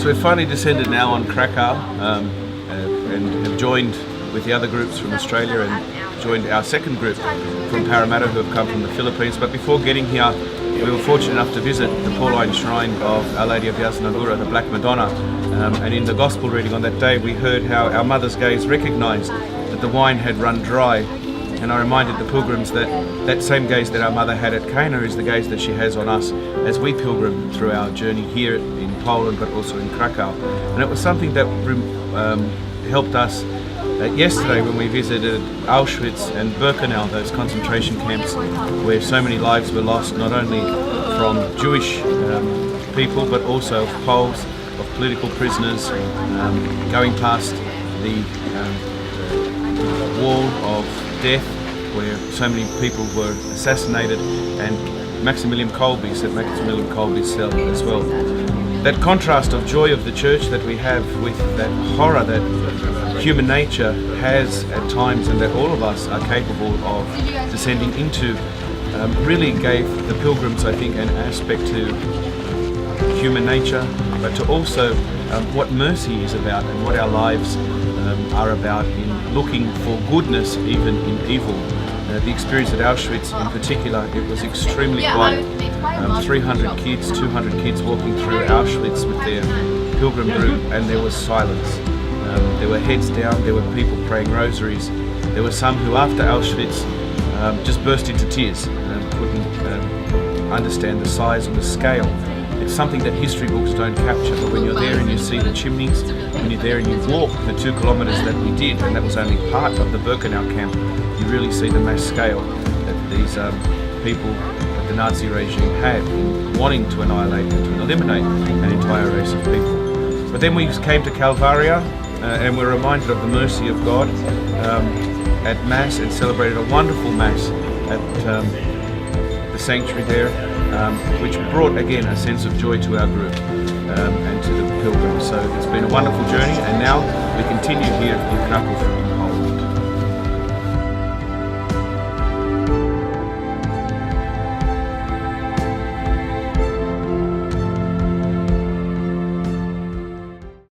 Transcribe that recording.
So we've finally descended now on Krakow and have joined with the other groups from Australia and joined our second group from Parramatta who have come from the Philippines. But before getting here, we were fortunate enough to visit the Pauline shrine of Our Lady of Yasnagura, the Black Madonna. And in the Gospel reading on that day, we heard how our mother's gaze recognised that the wine had run dry. And I reminded the pilgrims that that same gaze that our mother had at Cana is the gaze that she has on us as we pilgrim through our journey here in Poland, but also in Krakow. And it was something that helped us yesterday when we visited Auschwitz and Birkenau, those concentration camps where so many lives were lost, not only from Jewish people, but also of Poles, of political prisoners, going past the wall of death where so many people were assassinated, and Maximilian Kolbe's cell as well. That contrast of joy of the church that we have with that horror that human nature has at times and that all of us are capable of descending into really gave the pilgrims, I think, an aspect to human nature, but to also what mercy is about and what our lives are about in looking for goodness even in evil. The experience at Auschwitz in particular, it was extremely quiet. 300 kids, 200 kids walking through Auschwitz with their pilgrim group, and there was silence. There were heads down, there were people praying rosaries. There were some who after Auschwitz just burst into tears and couldn't understand the size and the scale. It's something that history books don't capture, but when you're there and you see the chimneys, when you're there and you walk the 2 kilometres that we did, and that was only part of the Birkenau camp, you really see the mass scale that these people that the Nazi regime had in wanting to annihilate and to eliminate an entire race of people. But then we came to Calvaria and we're reminded of the mercy of God at Mass and celebrated a wonderful Mass at the sanctuary there, which brought again a sense of joy to our group and to the pilgrims. So it's been a wonderful journey, and now we continue here in Krakow.